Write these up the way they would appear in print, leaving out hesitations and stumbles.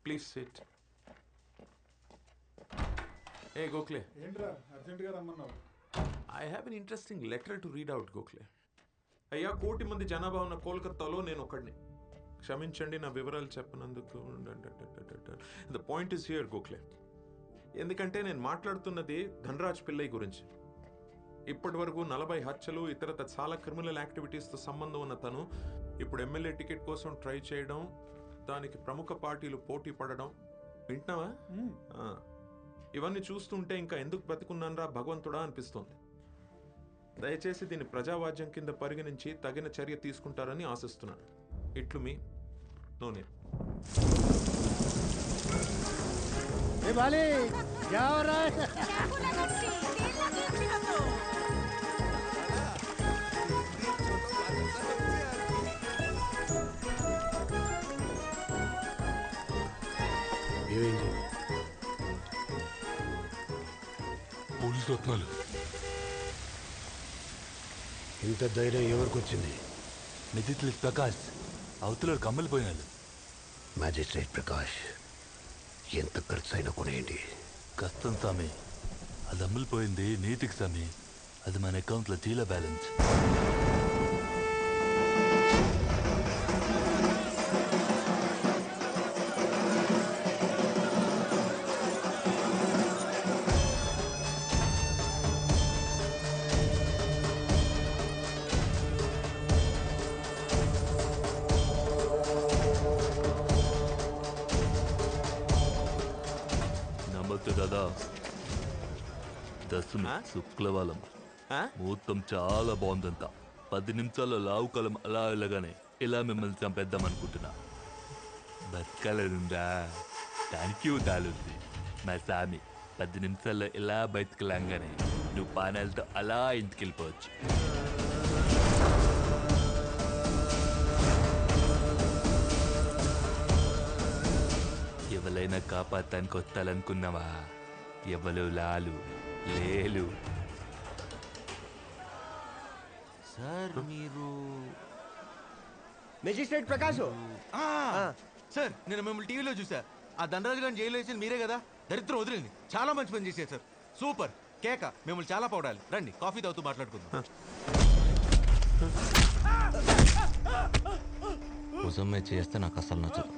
Please SIT. ఏ గోఖలే, ఏంట్రా అర్జెంటుగా రమ్మన్నావు? I have an interesting letter to read out Gokhale. అయ్యా, 1 కోటి మంది జనాభా ఉన్న కోల్కతాలో నేను ఒకడిని. క్షమించండి నా వివరాలు చెప్పనందుకు. The point is here Gokhale. ఎందుకంటే నేను మాట్లాడుతున్నది ధనరాజ్ పిల్లై గురించి. ఇప్పటి వరకు 40 హత్యలు ఇతరత చాలా క్రిమినల్ యాక్టివిటీస్తో సంబంధం ఉన్న తను ఇప్పుడు ఎమ్మెల్యే టికెట్ కోసం ట్రై చేయడం, దానికి ప్రముఖ పార్టీలు పోటీ పడడం వింటున్నావా? ఇవన్నీ చూస్తుంటే ఇంకా ఎందుకు బ్రతికున్నానరా భగవంతుడా అనిపిస్తోంది. దయచేసి దీన్ని ప్రజావాజ్యం కింద పరిగణించి తగిన చర్య తీసుకుంటారని ఆశిస్తున్నాను. ఇట్లు మీ నోనే. పోలీసు రత్నాలు. ఇంత ధైర్యం ఎవరికి వచ్చింది? నిధిత్లి ప్రకాష్ అవతల కమ్మలిపోయినాడు. మ్యాజిస్ట్రేట్ ప్రకాష్, ఎంత ఖర్చు అయినా కొనేయండి. కష్టం స్వామి, అది అమ్ములిపోయింది నీతికి స్వామి. అది మన అకౌంట్లో జీలో బ్యాలెన్స్. దాదా, దశమి శుక్లవారం ముహూర్తం చాలా బాగుందంట. 10 నిమిషాల్లో లావు కలం అలా వెళ్ళగానే ఇలా మిమ్మల్ని చంపేద్దాం అనుకుంటున్నా. బతకాలనుందా? దానికి దాలుంది మా సామి. 10 నిమిషాల్లో ఇలా బయటకు లాగానే నువ్వు పానాలతో అలా ఇంటికి వెళ్ళిపోవచ్చు. ఎవరైనా కాపాడటానికి వస్తాలనుకున్నావా? ఎవరు లాలు లేలు. సార్ మీరు మెజిస్ట్రేట్ ప్రకాష్ సార్, నేను మిమ్మల్ని టీవీలో చూసా. ఆ ధనరాజు గారిని జైలు వేసి మీరే కదా? దరిద్రం వదిలింది. చాలా మంచి పని చేశారు సార్. సూపర్ కేక. మిమ్మల్ని చాలా పొగడాలి. రండి కాఫీ తాగుతూ మాట్లాడుకుందాం. ముసమ్మే చేస్తే నాకు అసలు నచ్చదు.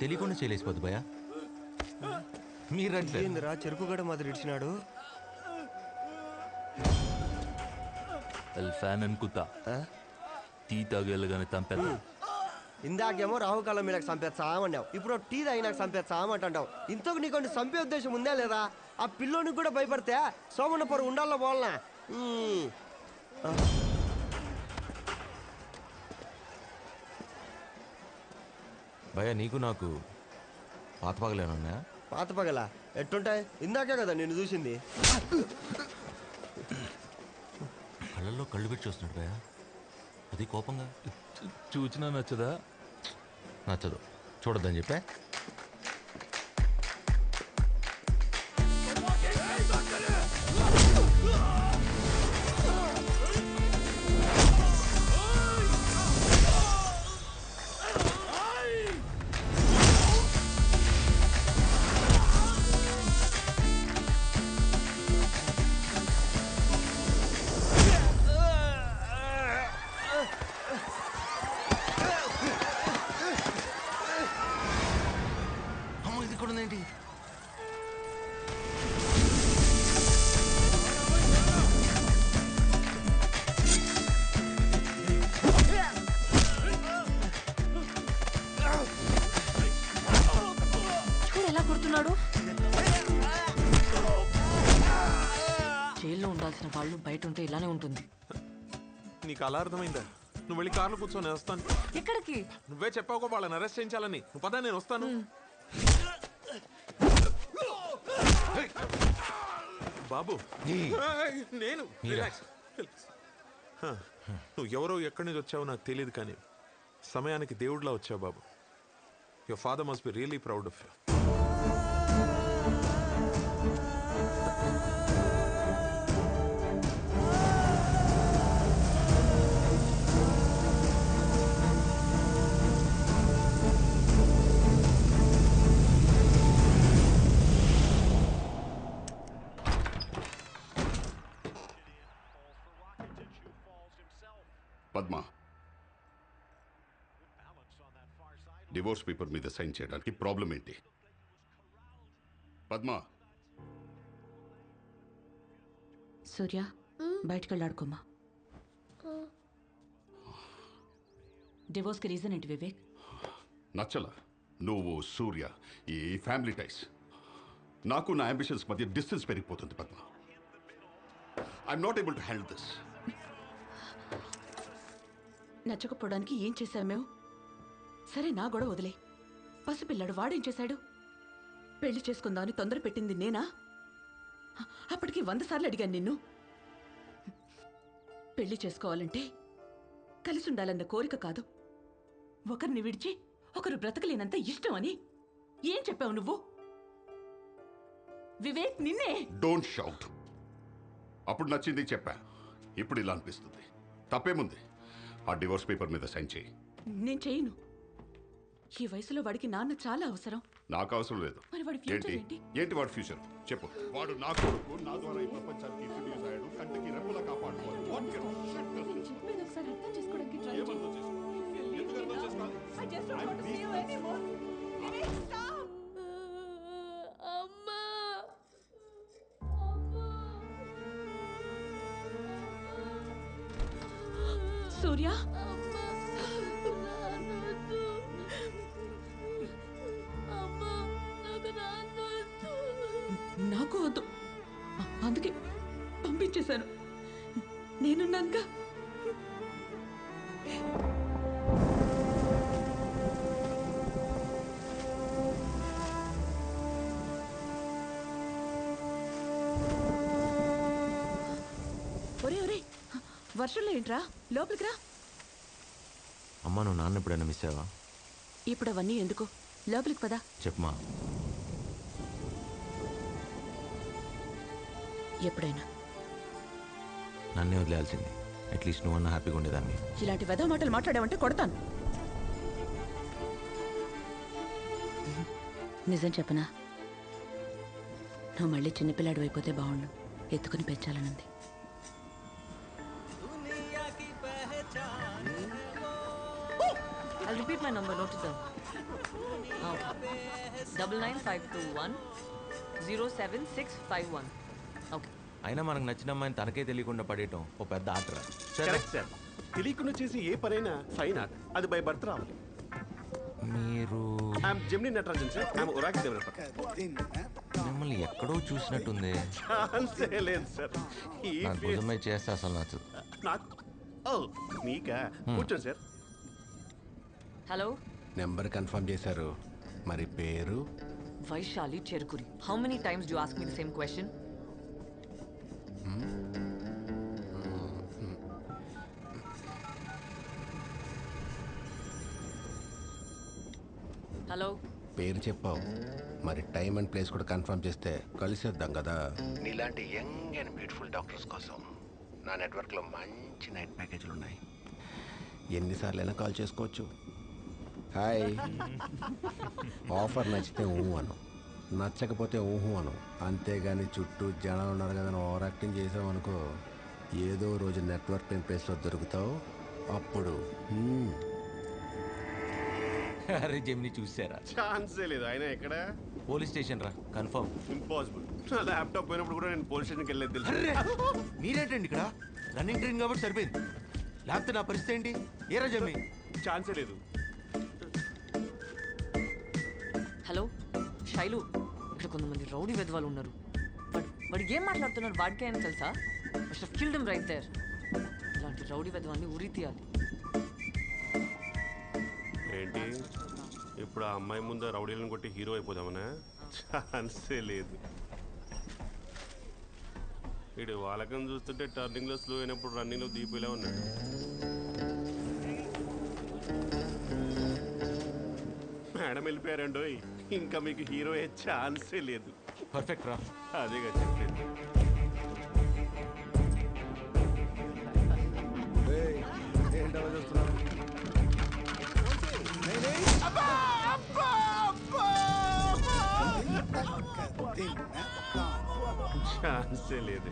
తెలియకుండా చేయలేసిపోద్దు భయ. మీరంటే ఏందిరా చెరుకుగడ మాదిరి ఇడిచినాడు? ఫ్యాన్ అనుకుంటా. టీ తాగేళ్ళగానే చంపేద్దాం. ఇందాకేమో రాహుకాలం మీద చంపేస్తామన్నావు, ఇప్పుడు టీ తాగినాక చంపేస్తామంటావు. ఇంతకు నీకు చంపే ఉద్దేశం ఉందా లేదా? ఆ పిల్లోనికి కూడా భయపడితే సోమన్న పొర ఉండాలో పోవాలనా? భయ, నీకు నాకు పాత పగలేనున్నాయా? పాత పగల ఎట్టుంటాయి? ఇందాకే కదా నేను చూసింది. కళ్ళల్లో కళ్ళు పెట్టి చూస్తున్నాడు భయ. అది కోపంగా. చూచినా నచ్చదా? నచ్చదు, చూడొద్దని చెప్పా. జైల్లో ఉండాల్సిన వాళ్ళు బయట ఉంటే ఇలానే ఉంటుంది. నీకు అలా అర్థమైందా? నువ్వు వెళ్ళి కార్లో కూర్చొని వస్తాను. ఎక్కడికి? నువ్వే చెప్పావు వాళ్ళని అరెస్ట్ చేయించాలని. నువ్వు పదా, నేను వస్తాను. బాబు నేను నువ్వు ఎవరో ఎక్కడి నుంచి వచ్చావో నాకు తెలియదు, కానీ సమయానికి దేవుడిలా వచ్చావు బాబు. Your father must be really proud of you. Padma, divorce paper మీద సైన్ చేయడానికి ప్రాబ్లం ఏంటి? పద్మ, సూర్య బయటికి వెళ్ళాడుకోమా. డివోర్స్కి రీజన్ ఏంటి వివేక్? నచ్చలా నువ్వు సూర్య ఈ ఫ్యామిలీ టైస్. నాకు నా అంబిషన్స్ మధ్య డిస్టెన్స్ పెరిగిపోతుంది Padma. I'm not able to handle this. నచ్చకపోవడానికి ఏం చేశావు మేము? సరే నా గొడవ వదిలే. పసిపిల్లాడు వాడేం చేశాడు? పెళ్లి చేసుకుందామని తొందర పెట్టింది నేనా? అప్పటికి 100 సార్లు అడిగాను నిన్ను. పెళ్లి చేసుకోవాలంటే కలిసి ఉండాలన్న కోరిక కాదు, ఒకరిని విడిచి ఒకరు బ్రతకలేనంత ఇష్టం అని. ఏం చెప్పావు నువ్వు? వివేక్ నిన్నే. Don't shout. అప్పుడు నచ్చింది చెప్పా, ఇప్పుడు ఇలా అనిపిస్తుంది. తప్పేముంది? ఆ డివోర్స్ పేపర్ మీద సైన్ చేయి. నేను చేయను. ఈ వయసులో వాడికి నాన్న చాలా అవసరం. నాకు అవసరం లేదు. మరి వాడి ఫ్యూచర్ ఏంటి? ఏంటి వాడి ఫ్యూచర్ చెప్పు. వాడు నా కొడుకు, నా ద్వారా ఈ ప్రపంచానికి ఇంట్రడ్యూస్ అయ్యాడు. కంటికి రెప్పలా కాపాడుకోవాలి. What kind of shit does this? చెప్పేది ఒకసారి అర్థం చేసుకోవడానికి ట్రై ఏం అర్థం చేసుకో? ఎందుకు అర్థం చేసుకోవాలి? I just don't want to see you anymore. Vivek, stop! అమ్మా! సూర్య, నాకు వద్దు, అందుకే పంపించేశాను. నేనున్నాక ఒరే ఒరే, వర్షంలో ఏంట్రా? లోపలికి రా. అమ్మా, నువ్వు నాన్న ఎప్పుడైనా మిస్ అయ్యావా? ఇప్పుడు అవన్నీ ఎందుకు? లోపలికి పదా. చెప్పమా. ఎప్పుడైనా నన్నే వదిలేయాల్సింది. అట్లీస్ట్ నువ్వన్నా హ్యాపీగా ఉండేదాన్ని. ఇలాంటి వెధ మాటలు మాట్లాడావంటే కొడతాను. నిజం చెప్పనా? నువ్వు మళ్ళీ చిన్నపిల్లాడు అయిపోతే బాగుండు. ఎత్తుకుని పెంచాలనుంది. I'll repeat my number, note it down. Okay. 9952107651. Okay. అయినా మనకు నచ్చిన అమ్మాయిని తనకే తెలియకుండా పడేయటం ఓ పెద్ద ఆటరా. Correct sir. తెలియకుండా చేసి ఏ పనైనా ఫైన్ ఆర్ట్, అది బై బర్త్ రావాలి. మీరు I'm Gemini Natarajan sir. I'm ఒరాక్ developer. మిమ్మల్ని ఎక్కడో చూసినట్టుంది. ఛాన్సే లేదు సార్. ఈ నాకు భుజమై చేస్తే అసలు నచ్చదు. నాకు ఓ మీకా? కూర్చోండి సార్. Hello? నెంబర్ కన్ఫర్మ్ చేశారు, మరి పేరు? Vaishali Cherukuri. How many times do you ask me the same question? Hello? పేరు చెప్పావు, మరి టైం అండ్ ప్లేస్ కూడా కన్ఫర్మ్ చేస్తే కలిసేద్దాం కదా. నీలాంటి యంగ్ అండ్ బ్యూటిఫుల్ డాక్టర్స్ కోసం నా నెట్వర్క్లో మంచి నైట్ ప్యాకేజీలు ఉన్నాయి. ఎన్నిసార్లు అయినా కాల్ చేసుకోవచ్చు. హాయ్. ఆఫర్ నచ్చితే ఊహు అను, నచ్చకపోతే ఊహు అను. అంతేగాని చుట్టూ జనాలు ఉన్నారు కదా ఓవర్ యాక్టింగ్ చేసావు అనుకో, ఏదో రోజు నెట్వర్క్ లేని ప్లేస్లో దొరుకుతావు. అప్పుడు అరే జెమిని చూసారా? ఛాన్సే లేదు. ఆయన ఎక్కడ? పోలీస్ స్టేషన్ రా, కన్ఫర్మ్. ఇంపాసిబుల్. నా ల్యాప్టాప్ పోయినప్పుడు కూడా నేను పోలీస్ స్టేషన్కి వెళ్ళేది తెలుసు. మీరేంటండి ఇక్కడ? రన్నింగ్ ట్రైన్ కాబట్టి సరిపోయింది. లేకపోతే నా పరిస్థితి ఏంటి? ఏరా జమ్మి? ఛాన్సే లేదు. హలో శైలు, ఇక్కడ కొంతమంది రౌడీ వెధవాలు ఉన్నారు. వాడు ఏం మాట్లాడుతున్నారు వాడికే అని తెలుసా? First killed him right there. ఇలాంటి రౌడీ వెధవాన్ని ఉరి తీయాలి. ఏంటి ఇప్పుడు ఆ అమ్మాయి ముందు రౌడీలను కొట్టి హీరో అయిపోదామనా? ఛాన్సే లేదు. వీడు వాళ్ళకం చూస్తుంటే టర్నింగ్లో స్లో అయినప్పుడు రన్నింగ్లో దీపిలా ఉన్నాడు. మేడం వెళ్ళిపోయారండో, ఇంకా మీకు హీరో అయ్యే ఛాన్సే లేదు. పర్ఫెక్ట్ రా. అదేగా చెప్పలేదు. ఏంటో చూస్తున్నావు? ఛాన్సే లేదు.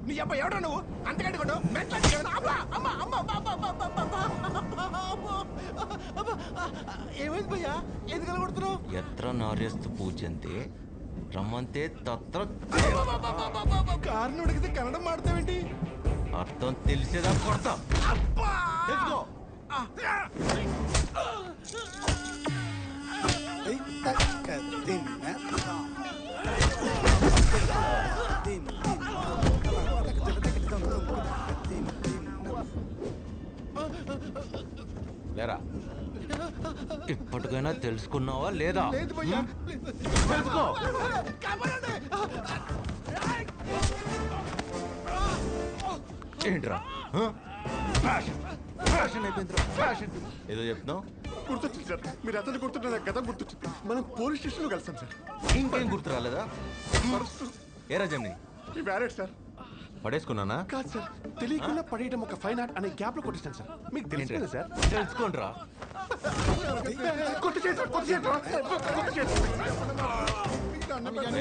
నీ అబ్బాయి ఎవడో నువ్వు అంతకంటే కొట్టు ఏమైంది భయ్యా ఎందుకలా కొడుతున్నావు? ఎత్ర నార్యస్తు పూజ్యంతే రమ్మంతే తత్ర కారుని ఉడికితే కన్నడం మాడతావేంటి? అర్థం తెలిసేదా కొడతా. తెచ్చుకో. లేరా ఇప్పటికైనా తెలుసుకున్నావా లేదా? లేదు భయ్యా తెలుసుకో. ఏంట్రా ఫ్యాషన్ అయిపోయిందిరా ఫ్యాషన్. ఏదో చెప్తున్నావు? గుర్తొచ్చింది సార్, మీరు అతను గుర్తుంటే నాకు గతం గుర్తొచ్చింది. మనం పోలీస్ స్టేషన్లో కలిసాం సార్. ఇంకేం గుర్తు రాలేదా? ఏ రాజమ్ని ఈ వ్యాలెట్ సార్. పడేసుకున్నానా? కాదు సార్, తెలియకుండా పడేయడం ఒక ఫైన్ ఆర్ట్ అనే గ్యాప్ లో కొట్టిస్తాను సార్. మీకు తెలుసు కదా సార్. తెలుసుకోండిరా. కొట్టు చేయండి సార్, కొట్టు చేయండి సార్, కొట్టు చేయండి.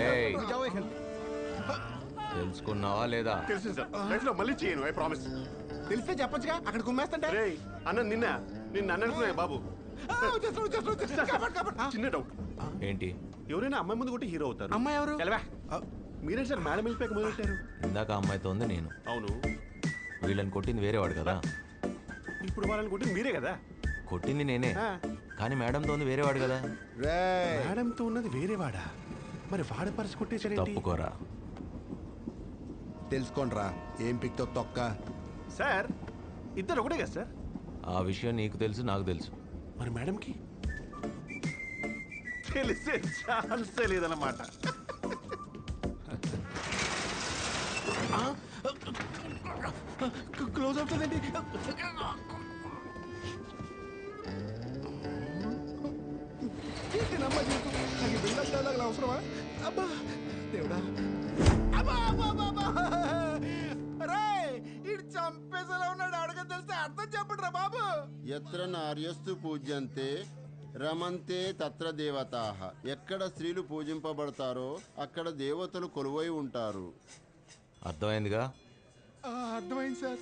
ఏయ్, తెలుసుకున్నావా లేదా? తెలిసింది సార్, లైఫ్ లో మళ్ళీ చేయను, ఐ ప్రామిస్. తెలిస్తే చెప్పొచ్చుగా, అక్కడ గుమ్మేస్తంటే. రేయ్ అన్న నిన్న అనుకున్నా బాబు. చిన్న డౌట్, ఏంటి? ఎవరైనా అమ్మాయి ముందు కొట్టి హీరో అవుతారు. అమ్మాయి ఎవరు? మీరే సార్ మేడం వెళ్ళిపోయాక మొదలెట్టారు. ఇందాక అమ్మాయితో ఉంది నేను. అవును, వీళ్ళని కొట్టింది వేరేవాడు కదా. ఇప్పుడు వాళ్ళని కొట్టింది మీరే కదా. కొట్టింది నేనే, కానీ మేడంతో ఉంది వేరేవాడు కదా. మేడంతో ఉన్నది వేరేవాడా? మరి వాడ పర్సు కొట్టేసాడేంటి? తప్పుకోరా. తెలుసుకోండిరా ఏం పిక్తో తొక్క. సార్ ఇద్దరు ఒకటే కదా సార్. ఆ విషయం నీకు తెలుసు, నాకు తెలుసు. మరి మేడంకి తెలిసే ఛాన్సే లేదన్నమాట. క్లోజ్ అవుతుందండి. అవసరమా? అబ్బా దేవుడా, చంపేసేలా ఉన్నాడు. అడగ తెలిస్తే అర్థం చెప్పండి రా బాబు. ఎత్ర నార్యస్తు పూజ్యంతే రమంతే తత్ర దేవతాః. ఎక్కడ స్త్రీలు పూజింపబడతారో అక్కడ దేవతలు కొలువై ఉంటారు. అర్థమైందిగా? అర్థమైంది సార్.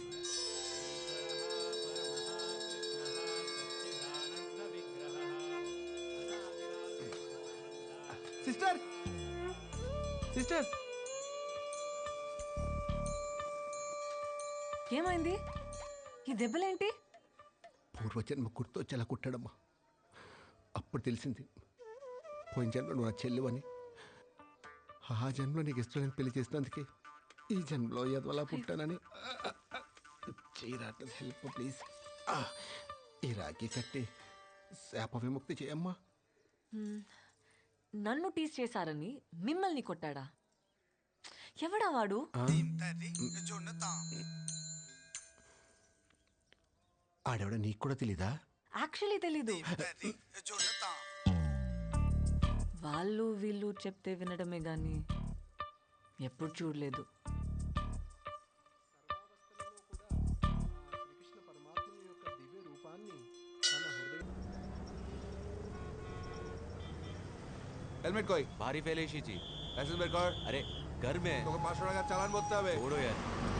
సిస్టర్ సిస్టర్ ఏమైంది? ఈ దెబ్బలేంటి? పూర్వజన్మ గుర్తొచ్చేలా కుట్టాడమ్మా. అప్పుడు తెలిసింది పోయిన జన్మలో నువ్వు నా చెల్లివని. ఆ జన్మలో నీకు ఇష్టమైన పెళ్లి చేసినందుకే ఈ జన్మలో ఎదవలా పుట్టానని. చేయరాట్లేదు, హెల్ప్ ప్లీజ్. ఈ రాఖీ కట్టి శాప విముక్తి చేయమ్మా. నన్ను టీస్ చేశారని మిమ్మల్ని కొట్టాడా? ఎవడా వాడు? ఆడెవడ నీకు కూడా తెలీదా? యాక్చువల్లీ తెలీదు. వాళ్ళు వీళ్ళు చెప్తే వినడమే గాని ఎప్పుడు చూడలేదు. हेलमेट कोई भारी फैलेशी जी। लाइसेंस मेरे कार्ड। अरे घर में तो 500 का चालान बोलता है। छोड़ो यार।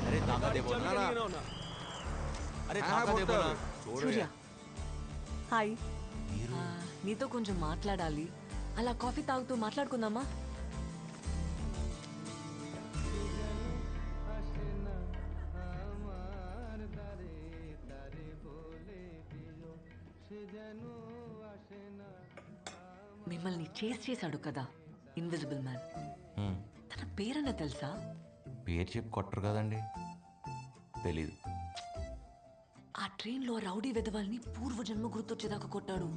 अरे ताका दे बोला ना। अरे ताका दे बोला। छोड़ो సూర్య, यार। హాయ్. నీతో కొంచెం మాట్లాడాలి. అలా కాఫీ తాగుతూ మాట్లాడుకుందామా? మిమ్మల్ని చేస్ చేశాడు కదా ఇన్విజిబుల్ మ్యాన్. తన పేరన్న తెలుసా? పేరు చెప్పి కొట్టరు కదండి, తెలీదు. ఆ ట్రైన్లో రౌడీ వెధవాల్ని పూర్వజన్మ గుర్తొచ్చేదాకా కొట్టాడు.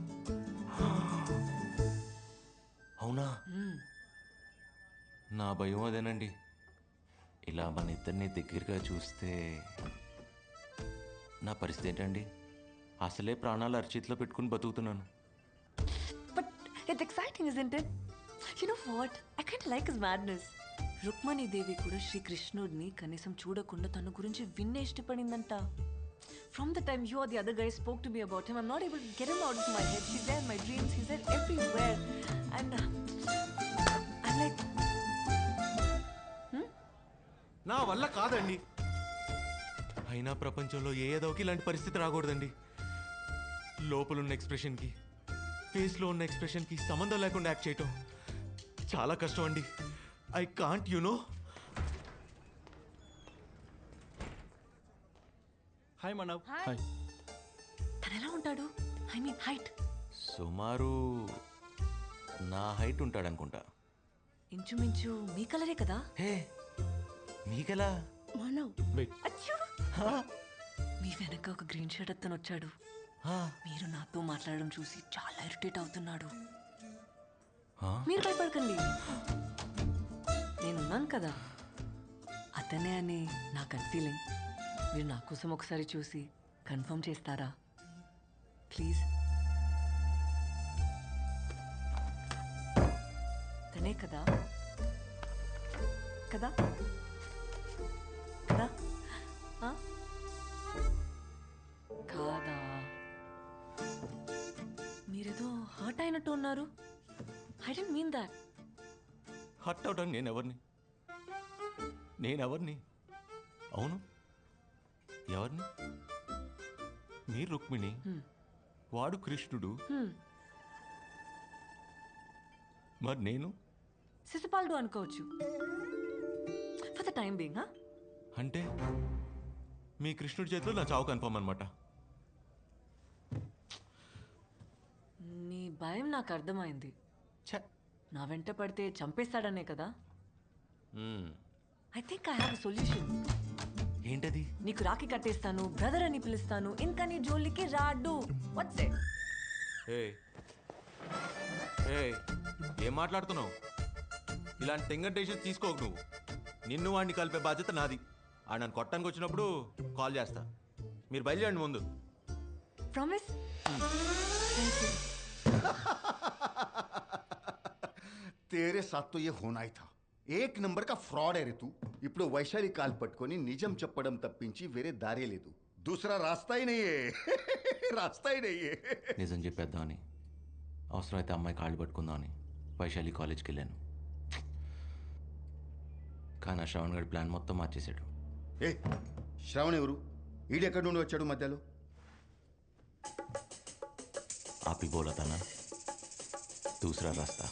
అవునా? నా భయం అదేనండి. ఇలా మన ఇద్దరిని దగ్గరగా చూస్తే నా పరిస్థితి ఏంటండి? అసలే ప్రాణాలు అరచేతిలో పెట్టుకుని బతుకుతున్నాను. But it's exciting, isn't it? You know what? I kind of like his madness. Rukmini దేవి కూడా శ్రీకృష్ణుడిని కనీసం చూడకుండా తన గురించి విన్నే ఇష్టపడిందంట. From the time you or the other guy spoke to me about him, I'm not able to get him out of my head. He's there in my dreams. He's there everywhere. And I'm like... నా నా వల్ల కాదండి. అయినా ప్రపంచంలో ఏ ఏదోకి ఇలాంటి పరిస్థితి రాకూడదండి. లోపలున్న ఎక్స్ప్రెషన్కి ఫేస్లో ఉన్న ఎక్స్ప్రెషన్కి సంబంధం లేకుండా యాక్ట్ చేయటం చాలా కష్టం అండి. I can't know. Hi Manav. Hi. తను ఎలా ఉంటాడు? I mean height. సుమారు నా హైట్ ఉంటాడనుకుంటా. ఇంచుమించు మీ కలరే కదా? హే, మీకెలా? మానవ్. అచ్చూ! మీ వెనక ఒక గ్రీన్ షర్ట్ అతను వచ్చాడు. మీరు నాతో మాట్లాడడం చూసి చాలా ఇరిటేట్ అవుతున్నాడు. మీరు భయపడకండి, నేనున్నాను కదా. అతనే అని నా గట్ ఫీలింగ్. మీరు నా కోసం ఒకసారి చూసి కన్ఫర్మ్ చేస్తారా ప్లీజ్? తనే కదా కదా కదా? ఆ? కాదా? మీరేదో హర్ట్ అయినట్టు ఉన్నారు. I don't mean that. Hurt అవడానికి నేనెవరిని? అవును, ఎవరిని? మీరు రుక్మిణి, వాడు కృష్ణుడు, మరి నేను శిశుపాలుడు అనుకోవచ్చు ఫర్ ద టైం బీయింగ్. అంటే మీ కృష్ణుడి చేతిలో నా చావు కన్ఫర్మ్ అనమాట. నీ భయం నాకు అర్థమైంది. నా వెంట పడితే చంపేస్తాడనే కదా? I think I have a solution. ఏంటది? నీకు రాఖీ కట్టేస్తాను, బ్రదర్ అని పిలుస్తాను, ఇంకా నీ జోలికి రాడు. What's it? ఏం మాట్లాడుతున్నావు? ఇలాంటి టెంగర్ తీసుకోకు నువ్వు. నిన్ను వాడిని కలిపే బాధ్యత నాది. ఆ నన్ను కొట్టడానికి వచ్చినప్పుడు కాల్ చేస్తా. మీరు బయలుదేరండి ముందు. ప్రామిస్? तेरे साथ तो ये होना ही था. एक नंबर का फ्रॉड है रे तू. ఇప్పుడు వైశాలి కాల్ పట్టుకొని నిజం చెప్పడం తప్పించి వేరే దారే లేదు. दूसरा रास्ता ही नहीं है. रास्ता ही नहीं है. నిజం చెప్పేద్దామని, అవసరమైతే అమ్మాయి కాళ్ళు పట్టుకుందామని వైశాలి కాలేజ్కి వెళ్ళాను. కానీ ఆ శ్రవణ్ గడి ప్లాన్ మొత్తం మార్చేశాడు. ఏ శ్రావణ్ ఎవరు? ఈడెక్కడి నుండి వచ్చాడు మధ్యలో? आप ही बोला था ना, दूसरा रास्ता.